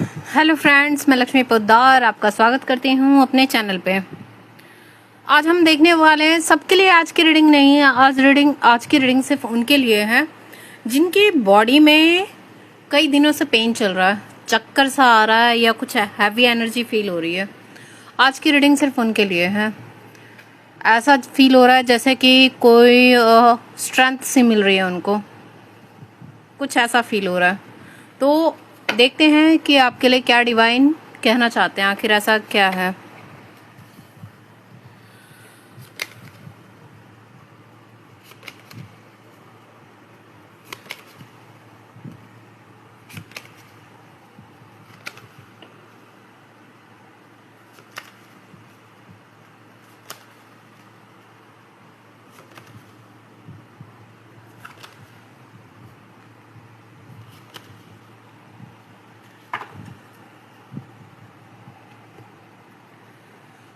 Hello friends, मैं लक्ष्मी पोद्दार आपका स्वागत करती हूँ अपने चैनल पे। आज हम देखने वाले हैं, सबके लिए आज की रीडिंग नहीं है। आज की रीडिंग सिर्फ उनके लिए है जिनकी बॉडी में कई दिनों से पेन चल रहा है, चक्कर सा आ रहा है या कुछ हैवी एनर्जी फील हो रही है। आज की रीडिंग सिर्फ उनके लिए है। ऐसा फील हो रहा है जैसे कि कोई स्ट्रेंथ सी मिल रही है उनको, कुछ ऐसा फील हो रहा है। तो देखते हैं कि आपके लिए क्या डिवाइन कहना चाहते हैं, आखिर ऐसा क्या है।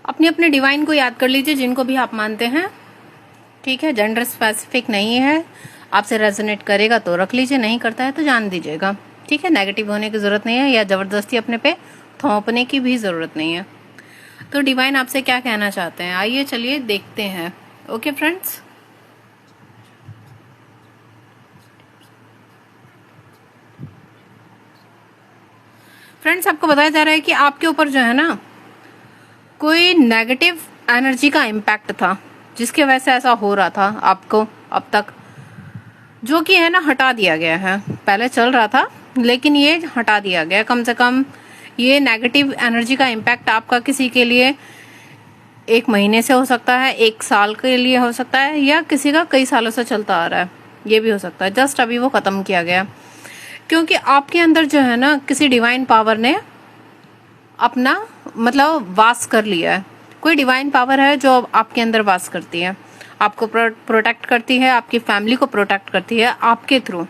अपने अपने डिवाइन को याद कर लीजिए जिनको भी आप मानते हैं, ठीक है। जेंडर स्पेसिफिक नहीं है, आपसे रेजोनेट करेगा तो रख लीजिए, नहीं करता है तो जान दीजिएगा, ठीक है। नेगेटिव होने की ज़रूरत नहीं है या ज़बरदस्ती अपने पे थोपने की भी ज़रूरत नहीं है। तो डिवाइन आपसे क्या कहना चाहते हैं, आइए चलिए देखते हैं। ओके फ्रेंड्स, आपको बताया जा रहा है कि आपके ऊपर जो है ना कोई नेगेटिव एनर्जी का इम्पैक्ट था जिसकी वजह से ऐसा हो रहा था आपको अब तक, जो कि है ना हटा दिया गया है। पहले चल रहा था लेकिन ये हटा दिया गया। कम से कम ये नेगेटिव एनर्जी का इम्पैक्ट आपका किसी के लिए 1 महीने से हो सकता है, 1 साल के लिए हो सकता है, या किसी का कई सालों से चलता आ रहा है, ये भी हो सकता है। जस्ट अभी वो खत्म किया गया क्योंकि आपके अंदर जो है ना किसी डिवाइन पावर ने अपना मतलब वास कर लिया है। कोई डिवाइन पावर है जो आपके अंदर वास करती है, आपको प्रोटेक्ट करती है, आपकी फैमिली को प्रोटेक्ट करती है आपके थ्रू।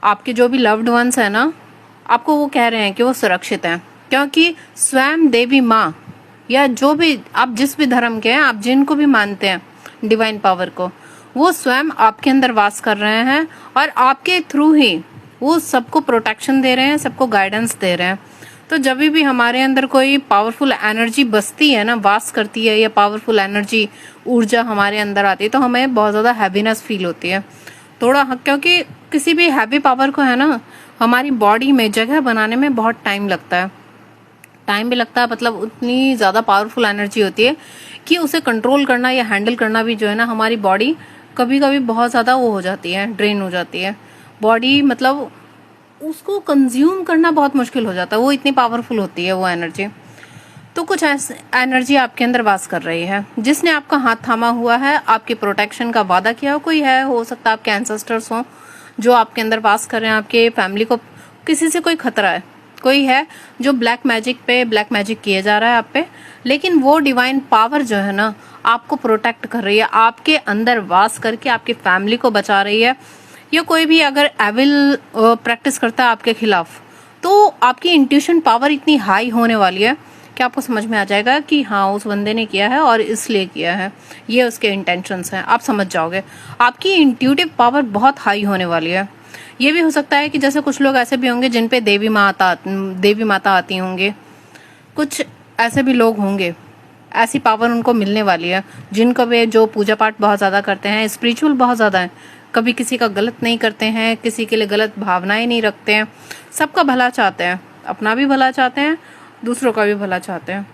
आपके जो भी लव्ड वंस है ना, आपको वो कह रहे हैं कि वो सुरक्षित हैं, क्योंकि स्वयं देवी माँ या जो भी आप जिस भी धर्म के हैं, आप जिनको भी मानते हैं डिवाइन पावर को, वो स्वयं आपके अंदर वास कर रहे हैं और आपके थ्रू ही वो सबको प्रोटेक्शन दे रहे हैं, सबको गाइडेंस दे रहे हैं। तो जब भी हमारे अंदर कोई पावरफुल एनर्जी बसती है ना, वास करती है, या पावरफुल एनर्जी ऊर्जा हमारे अंदर आती है, तो हमें बहुत ज़्यादा हैवीनेस फील होती है थोड़ा, क्योंकि किसी भी हैवी पावर को है ना हमारी बॉडी में जगह बनाने में बहुत टाइम लगता है। टाइम भी लगता है, मतलब उतनी ज़्यादा पावरफुल एनर्जी होती है कि उसे कंट्रोल करना या हैंडल करना भी जो है ना, हमारी बॉडी कभी कभी बहुत ज़्यादा वो हो जाती है, ड्रेन हो जाती है बॉडी, मतलब उसको कंज्यूम करना बहुत मुश्किल हो जाता है, वो इतनी पावरफुल होती है वो एनर्जी। तो कुछ एनर्जी आपके अंदर वास कर रही है जिसने आपका हाथ थामा हुआ है, आपके प्रोटेक्शन का वादा किया हो। कोई है, हो सकता है आपके एंसेस्टर्स हों जो आपके अंदर वास कर रहे हैं, आपके फैमिली को किसी से कोई खतरा है, कोई है जो ब्लैक मैजिक किए जा रहा है आप पे, लेकिन वो डिवाइन पावर जो है ना आपको प्रोटेक्ट कर रही है, आपके अंदर वास करके आपकी फैमिली को बचा रही है। या कोई भी अगर एविल प्रैक्टिस करता है आपके खिलाफ, तो आपकी इंट्यूशन पावर इतनी हाई होने वाली है कि आपको समझ में आ जाएगा कि हाँ उस बंदे ने किया है और इसलिए किया है, ये उसके इंटेंशंस हैं, आप समझ जाओगे। आपकी इंट्यूटिव पावर बहुत हाई होने वाली है। ये भी हो सकता है कि जैसे कुछ लोग ऐसे भी होंगे जिन पे देवी माता आती होंगे, कुछ ऐसे भी लोग होंगे, ऐसी पावर उनको मिलने वाली है, जिनको वे जो पूजा पाठ बहुत ज़्यादा करते हैं, स्पिरिचुअल बहुत ज़्यादा है, कभी किसी का गलत नहीं करते हैं, किसी के लिए गलत भावनाएं नहीं रखते हैं, सबका भला चाहते हैं, अपना भी भला चाहते हैं, दूसरों का भी भला चाहते हैं।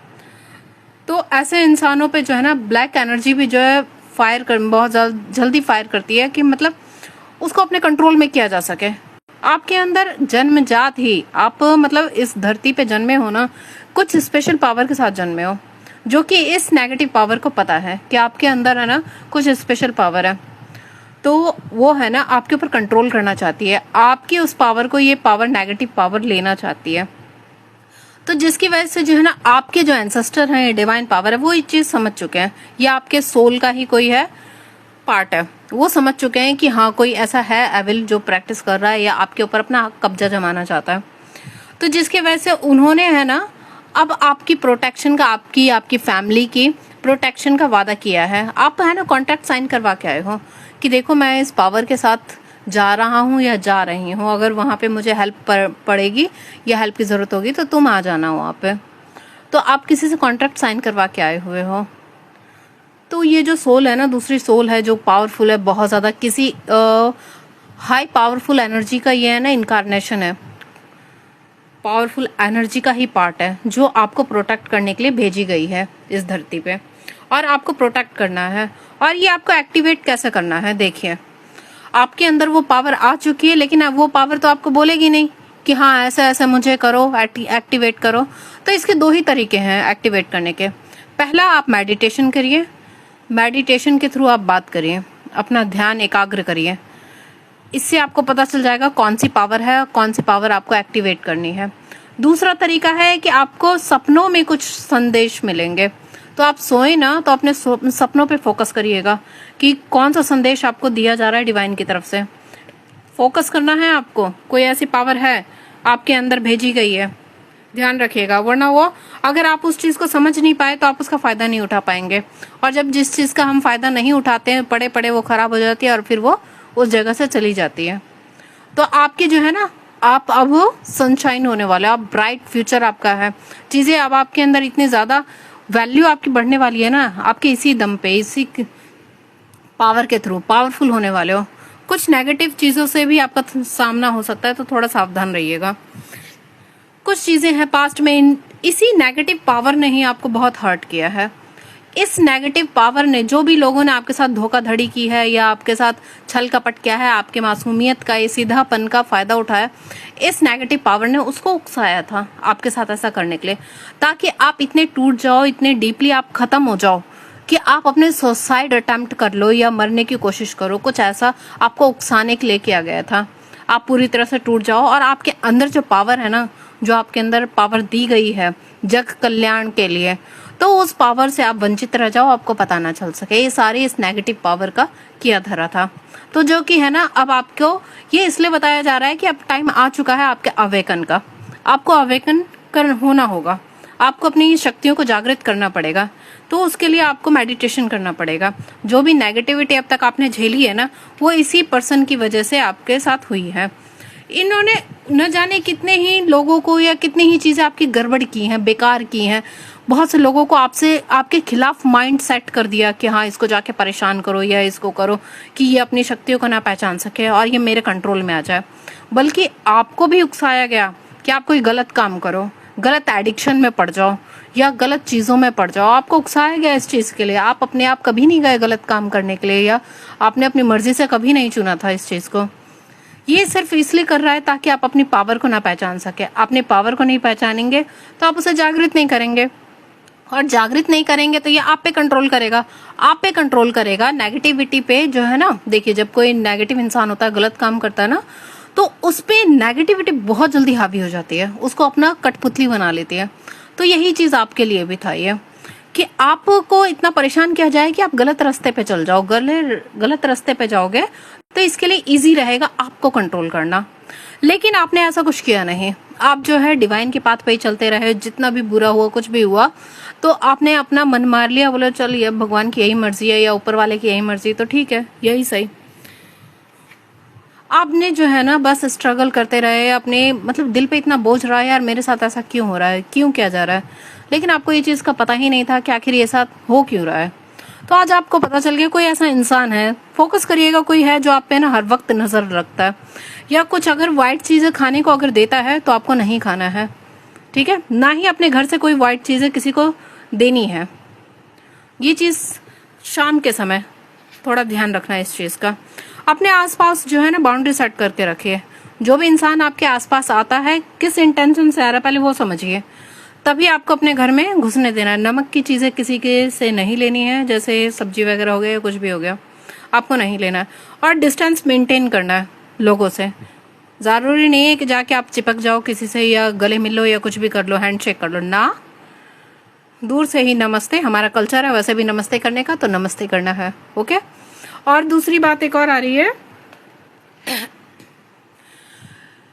तो ऐसे इंसानों पे जो है ना ब्लैक एनर्जी भी जो है बहुत जल्दी फायर करती है कि मतलब उसको अपने कंट्रोल में किया जा सके। आपके अंदर जन्मजात ही आप मतलब इस धरती पे जन्मे हो ना, कुछ स्पेशल पावर के साथ जन्मे हो, जो कि इस नेगेटिव पावर को पता है कि आपके अंदर है ना कुछ स्पेशल पावर है, तो वो है ना आपके ऊपर कंट्रोल करना चाहती है, आपकी उस पावर को ये पावर नेगेटिव पावर लेना चाहती है। तो जिसकी वजह से जो है ना आपके जो एंसेस्टर हैं, डिवाइन पावर है, वो ये चीज़ समझ चुके हैं, या आपके सोल का ही कोई है पार्ट है, वो समझ चुके हैं कि हाँ कोई ऐसा है एविल जो प्रैक्टिस कर रहा है या आपके ऊपर अपना कब्जा जमाना चाहता है। तो जिसकी वजह से उन्होंने है ना अब आपकी प्रोटेक्शन का, आपकी फैमिली की प्रोटेक्शन का वादा किया है। आप है ना कॉन्ट्रैक्ट साइन करवा के आए हो कि देखो मैं इस पावर के साथ जा रहा हूँ या जा रही हूँ, अगर वहाँ पे मुझे हेल्प पड़ेगी या हेल्प की ज़रूरत होगी तो तुम आ जाना वहाँ पे। तो आप किसी से कॉन्ट्रैक्ट साइन करवा के आए हुए हो। तो ये जो सोल है ना, दूसरी सोल है जो पावरफुल है बहुत ज़्यादा, किसी हाई पावरफुल एनर्जी का ये है ना इनकारनेशन है, पावरफुल एनर्जी का ही पार्ट है जो आपको प्रोटेक्ट करने के लिए भेजी गई है इस धरती पे, और आपको प्रोटेक्ट करना है। और ये आपको एक्टिवेट कैसे करना है, देखिए आपके अंदर वो पावर आ चुकी है, लेकिन अब वो पावर तो आपको बोलेगी नहीं कि हाँ ऐसा ऐसा मुझे करो, एक्टिवेट करो। तो इसके दो ही तरीके हैं एक्टिवेट करने के। पहला, आप मेडिटेशन करिए, मेडिटेशन के थ्रू आप बात करिए, अपना ध्यान एकाग्र करिए, इससे आपको पता चल जाएगा कौन सी पावर है, कौन सी पावर आपको एक्टिवेट करनी है। दूसरा तरीका है कि आपको सपनों में कुछ संदेश मिलेंगे, तो आप सोए ना तो अपने सपनों पे फोकस करिएगा कि कौन सा संदेश आपको दिया जा रहा है डिवाइन की तरफ से। फोकस करना है आपको, कोई ऐसी पावर है आपके अंदर भेजी गई है, ध्यान रखिएगा, वरना वो अगर आप उस चीज़ को समझ नहीं पाए तो आप उसका फ़ायदा नहीं उठा पाएंगे। और जब जिस चीज़ का हम फ़ायदा नहीं उठाते हैं, पड़े पड़े वो ख़राब हो जाती है और फिर वो उस जगह से चली जाती है। तो आपकी जो है ना, आप अब सनशाइन होने वाले, आप ब्राइट फ्यूचर आपका है। चीज़ें अब आपके अंदर इतनी ज़्यादा वैल्यू आपकी बढ़ने वाली है ना, आपके इसी दम पे, इसी पावर के थ्रू पावरफुल होने वाले हो। कुछ नेगेटिव चीज़ों से भी आपका सामना हो सकता है, तो थोड़ा सावधान रहिएगा। कुछ चीज़ें हैं पास्ट में, इसी नेगेटिव पावर ने ही आपको बहुत हर्ट किया है। इस नेगेटिव पावर ने, जो भी लोगों ने आपके साथ धोखाधड़ी की है या आपके साथ छल कपट किया है, आपके मासूमियत का, ये सीधापन का फ़ायदा उठाया, इस नेगेटिव पावर ने उसको उकसाया था आपके साथ ऐसा करने के लिए, ताकि आप इतने टूट जाओ, इतने डीपली आप ख़त्म हो जाओ कि आप अपने सुसाइड अटेम्प्ट कर लो या मरने की कोशिश करो। कुछ ऐसा आपको उकसाने के लिए किया गया था, आप पूरी तरह से टूट जाओ। और आपके अंदर जो पावर है ना, जो आपके अंदर पावर दी गई है जग कल्याण के लिए, तो उस पावर से आप वंचित रह जाओ, आपको पता ना चल सके। ये सारी इस नेगेटिव पावर का किया धरा था। तो जो कि है ना, अब आपको ये इसलिए बताया जा रहा है कि अब टाइम आ चुका है आपके अवेकन का। आपको अवेकन होना होगा, आपको अपनी शक्तियों को जागृत करना पड़ेगा। तो उसके लिए आपको मेडिटेशन करना पड़ेगा। जो भी नेगेटिविटी अब तक आपने झेली है ना, वो इसी पर्सन की वजह से आपके साथ हुई है। इन्होंने न जाने कितने ही लोगों को या कितनी ही चीज़ें आपकी गड़बड़ की हैं, बेकार की हैं। बहुत से लोगों को आपसे, आपके खिलाफ माइंड सेट कर दिया कि हाँ इसको जाके परेशान करो या इसको करो कि ये अपनी शक्तियों को ना पहचान सके और ये मेरे कंट्रोल में आ जाए। बल्कि आपको भी उकसाया गया कि आप कोई गलत काम करो, गलत एडिक्शन में पड़ जाओ या गलत चीज़ों में पड़ जाओ। आपको उकसाया गया इस चीज़ के लिए। आप अपने आप कभी नहीं गए गलत काम करने के लिए, या आपने अपनी मर्जी से कभी नहीं चुना था इस चीज़ को। ये सिर्फ इसलिए कर रहा है ताकि आप अपनी पावर को ना पहचान सके। अपने पावर को नहीं पहचानेंगे तो आप उसे जागृत नहीं करेंगे, और जागृत नहीं करेंगे तो ये आप पे कंट्रोल करेगा, आप पे कंट्रोल करेगा। नेगेटिविटी पे जो है ना, देखिए जब कोई नेगेटिव इंसान होता है, गलत काम करता है ना, तो उस पे नेगेटिविटी बहुत जल्दी हावी हो जाती है, उसको अपना कठपुतली बना लेती है। तो यही चीज़ आपके लिए भी था ये, कि आपको इतना परेशान किया जाए कि आप गलत रास्ते पे चल जाओ। गलत रास्ते पे जाओगे तो इसके लिए इजी रहेगा आपको कंट्रोल करना। लेकिन आपने ऐसा कुछ किया नहीं, आप जो है डिवाइन के पाथ पे ही चलते रहे। जितना भी बुरा हुआ, कुछ भी हुआ, तो आपने अपना मन मार लिया, बोले चल ये भगवान की यही मर्जी है या ऊपर वाले की यही मर्जी, तो ठीक है यही सही। आपने जो है ना बस स्ट्रगल करते रहे, अपने मतलब दिल पे इतना बोझ रहा है, यार मेरे साथ ऐसा क्यों हो रहा है, क्यों किया जा रहा है। लेकिन आपको ये चीज़ का पता ही नहीं था कि आखिर ये साथ हो क्यों रहा है। तो आज आपको पता चल गया, कोई ऐसा इंसान है, फोकस करिएगा, कोई है जो आप पे ना हर वक्त नज़र रखता है। या कुछ अगर वाइट चीज़ें खाने को अगर देता है तो आपको नहीं खाना है, ठीक है। ना ही अपने घर से कोई वाइट चीज़ें किसी को देनी है। ये चीज़ शाम के समय थोड़ा ध्यान रखना है इस चीज़ का। अपने आसपास जो है ना बाउंड्री सेट करके रखिए। जो भी इंसान आपके आसपास आता है, किस इंटेंशन से आ रहा है पहले वो समझिए, तभी आपको अपने घर में घुसने देना है। नमक की चीज़ें किसी के से नहीं लेनी है, जैसे सब्जी वगैरह हो गया या कुछ भी हो गया, आपको नहीं लेना है। और डिस्टेंस मेंटेन करना है लोगों से। ज़रूरी नहीं है कि जाके आप चिपक जाओ किसी से या गले मिल लो या कुछ भी कर लो, हैंडशेक कर लो ना। दूर से ही नमस्ते, हमारा कल्चर है वैसे भी नमस्ते करने का, तो नमस्ते करना है, ओके। और दूसरी बात एक और आ रही है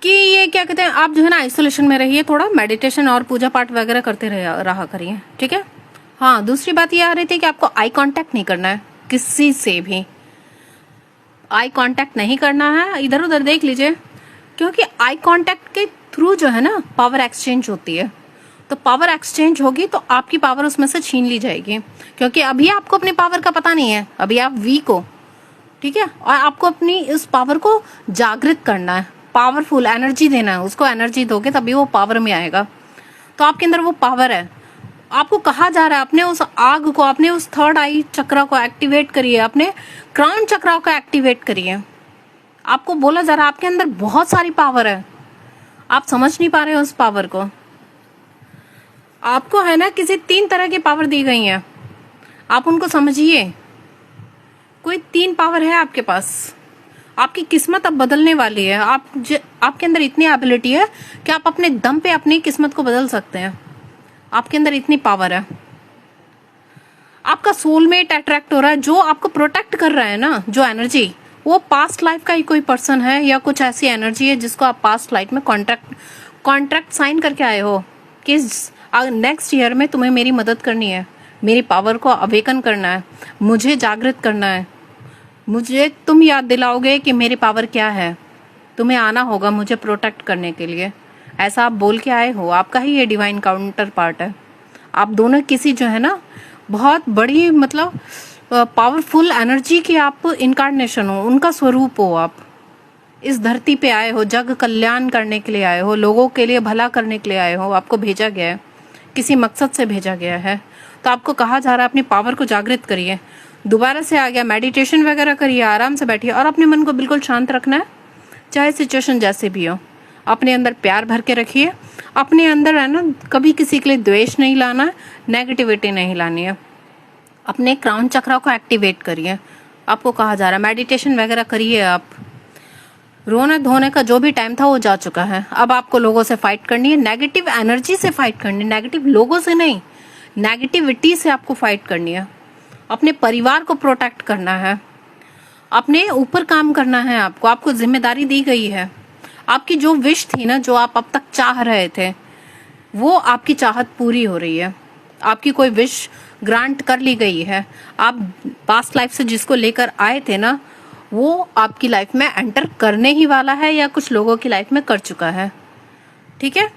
कि ये क्या कहते हैं, आप जो है ना आइसोलेशन में रहिए, थोड़ा मेडिटेशन और पूजा पाठ वगैरह करते रहा करिए, ठीक है। हाँ, दूसरी बात ये आ रही थी कि आपको आई कांटेक्ट नहीं करना है किसी से भी। आई कांटेक्ट नहीं करना है, इधर उधर देख लीजिए, क्योंकि आई कांटेक्ट के थ्रू जो है ना पावर एक्सचेंज होती है। तो पावर एक्सचेंज होगी तो आपकी पावर उसमें से छीन ली जाएगी, क्योंकि अभी आपको अपनी पावर का पता नहीं है, अभी आप वीक हो, ठीक है। और आपको अपनी इस पावर को जागृत करना है, पावरफुल एनर्जी देना है उसको। एनर्जी दोगे तभी वो पावर में आएगा। तो आपके अंदर वो पावर है। आपको कहा जा रहा है अपने उस आग को, अपने उस थर्ड आई चक्र को एक्टिवेट करिए, अपने क्राउन चक्र को एक्टिवेट करिए। आपको बोला जा रहा है आपके अंदर बहुत सारी पावर है, आप समझ नहीं पा रहे हो उस पावर को। आपको है ना किसी 3 तरह की पावर दी गई है, आप उनको समझिए। कोई 3 पावर है आपके पास। आपकी किस्मत अब बदलने वाली है। आपके अंदर इतनी एबिलिटी है कि आप अपने दम पे अपनी किस्मत को बदल सकते हैं। आपके अंदर इतनी पावर है। आपका सोलमेट अट्रैक्ट हो रहा है, जो आपको प्रोटेक्ट कर रहा है ना, जो एनर्जी, वो पास्ट लाइफ का ही कोई पर्सन है या कुछ ऐसी एनर्जी है जिसको आप पास्ट लाइफ में कॉन्ट्रैक्ट साइन करके आए हो कि नेक्स्ट ईयर में तुम्हें मेरी मदद करनी है, मेरी पावर को अवेकन करना है, मुझे जागृत करना है, मुझे तुम याद दिलाओगे कि मेरी पावर क्या है, तुम्हें आना होगा मुझे प्रोटेक्ट करने के लिए। ऐसा आप बोल के आए हो। आपका ही ये डिवाइन काउंटर पार्ट है। आप दोनों किसी जो है ना बहुत बड़ी मतलब पावरफुल एनर्जी की आप इनकार्नेशन हो, उनका स्वरूप हो। आप इस धरती पे आए हो, जग कल्याण करने के लिए आए हो, लोगों के लिए भला करने के लिए आए हो। आपको भेजा गया है, किसी मकसद से भेजा गया है। तो आपको कहा जा रहा है अपनी पावर को जागृत करिए। दोबारा से आ गया, मेडिटेशन वगैरह करिए, आराम से बैठिए और अपने मन को बिल्कुल शांत रखना है, चाहे सिचुएशन जैसे भी हो। अपने अंदर प्यार भर के रखिए। अपने अंदर है ना कभी किसी के लिए द्वेष नहीं लाना है, नेगेटिविटी नहीं लानी है। अपने क्राउन चक्र को एक्टिवेट करिए। आपको कहा जा रहा है मेडिटेशन वगैरह करिए। आप रोने धोने का जो भी टाइम था वो जा चुका है। अब आपको लोगों से फाइट करनी है, नेगेटिव एनर्जी से फाइट करनी है, नेगेटिव लोगों से नहीं, नेगेटिविटी से आपको फाइट करनी है। अपने परिवार को प्रोटेक्ट करना है, अपने ऊपर काम करना है। आपको जिम्मेदारी दी गई है। आपकी जो विश थी ना, जो आप अब तक चाह रहे थे, वो आपकी चाहत पूरी हो रही है। आपकी कोई विश ग्रांट कर ली गई है। आप पास्ट लाइफ से जिसको लेकर आए थे ना, वो आपकी लाइफ में एंटर करने ही वाला है या कुछ लोगों की लाइफ में कर चुका है, ठीक है।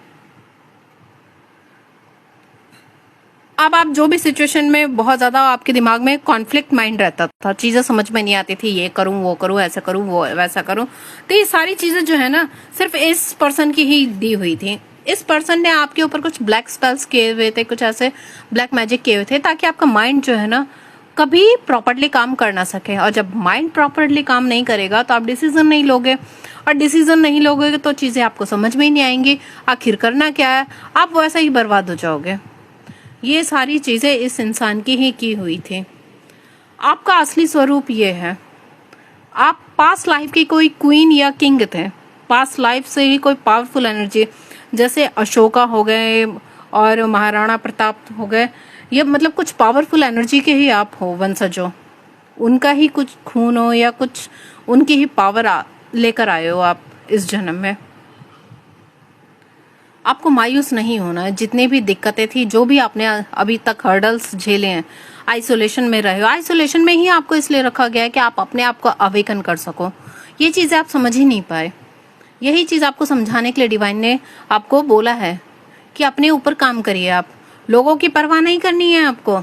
अब आप जो भी सिचुएशन में बहुत ज्यादा आपके दिमाग में कॉन्फ्लिक्ट माइंड रहता था, चीजें समझ में नहीं आती थी, ये करूं वो करूं, ऐसा करूं वो वैसा करूं, तो ये सारी चीजें जो है ना सिर्फ इस पर्सन की ही दी हुई थी। इस पर्सन ने आपके ऊपर कुछ ब्लैक स्पेल्स किए हुए थे, कुछ ऐसे ब्लैक मैजिक किए हुए थे, ताकि आपका माइंड जो है ना कभी प्रॉपरली काम कर ना सके। और जब माइंड प्रॉपरली काम नहीं करेगा तो आप डिसीजन नहीं लोगे, और डिसीजन नहीं लोगे तो चीजें आपको समझ में ही नहीं आएंगी, आखिर करना क्या है, आप वैसा ही बर्बाद हो जाओगे। ये सारी चीजें इस इंसान की ही की हुई थी। आपका असली स्वरूप ये है। आप पास्ट लाइफ की कोई क्वीन या किंग थे, पास्ट लाइफ से ही कोई पावरफुल एनर्जी, जैसे अशोका हो गए और महाराणा प्रताप हो गए, ये मतलब कुछ पावरफुल एनर्जी के ही आप हो वंशज हो। उनका ही कुछ खून हो या कुछ उनकी ही पावर लेकर आए हो आप इस जन्म में। आपको मायूस नहीं होना है। जितनी भी दिक्कतें थी, जो भी आपने अभी तक हर्डल्स झेले हैं, आइसोलेशन में रहे हो, आइसोलेशन में ही आपको इसलिए रखा गया है कि आप अपने आप को अवेकन कर सको। ये चीज़ें आप समझ ही नहीं पाए। यही चीज़ आपको समझाने के लिए डिवाइन ने आपको बोला है कि अपने ऊपर काम करिए। आप लोगों की परवाह नहीं करनी है, आपको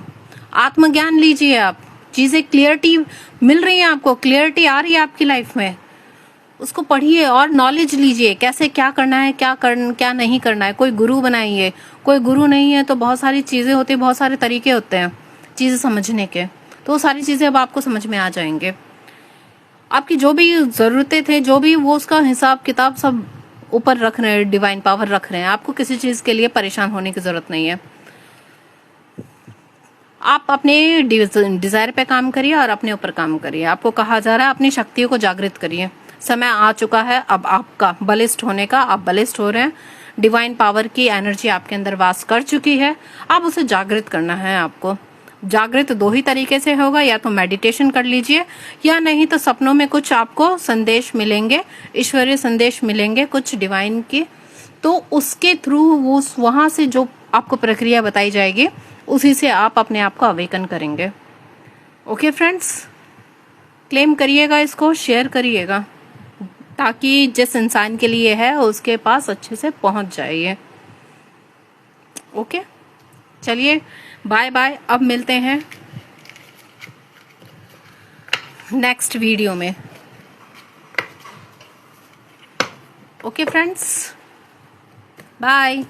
आत्मज्ञान लीजिए। आप चीज़ें क्लियरिटी मिल रही है, आपको क्लियरिटी आ रही है आपकी लाइफ में, उसको पढ़िए और नॉलेज लीजिए, कैसे क्या करना है, क्या नहीं करना है। कोई गुरु बनाइए। कोई गुरु नहीं है तो बहुत सारी चीज़ें होती है, बहुत सारे तरीके होते हैं चीज़ें समझने के, तो वो सारी चीज़ें अब आपको समझ में आ जाएंगे। आपकी जो भी ज़रूरतें थे, जो भी, वो उसका हिसाब किताब सब ऊपर रख रहे हैं, डिवाइन पावर रख रहे हैं। आपको किसी चीज़ के लिए परेशान होने की ज़रूरत नहीं है। आप अपने डिज़ायर पे काम करिए और अपने ऊपर काम करिए। आपको कहा जा रहा है अपनी शक्तियों को जागृत करिए। समय आ चुका है अब आपका बलिष्ठ होने का। आप बलिष्ठ हो रहे हैं। डिवाइन पावर की एनर्जी आपके अंदर वास कर चुकी है। अब उसे जागृत करना है आपको। जागृत 2 ही तरीके से होगा, या तो मेडिटेशन कर लीजिए, या नहीं तो सपनों में कुछ आपको संदेश मिलेंगे, ईश्वरीय संदेश मिलेंगे कुछ डिवाइन के, तो उसके थ्रू वो वहां से जो आपको प्रक्रिया बताई जाएगी, उसी से आप अपने आप को अवेकन करेंगे। Okay friends. क्लेम करिएगा, इसको शेयर करिएगा, ताकि जिस इंसान के लिए है उसके पास अच्छे से पहुंच जाए ये। ओके, चलिए बाय बाय। अब मिलते हैं नेक्स्ट वीडियो में। Okay friends, bye.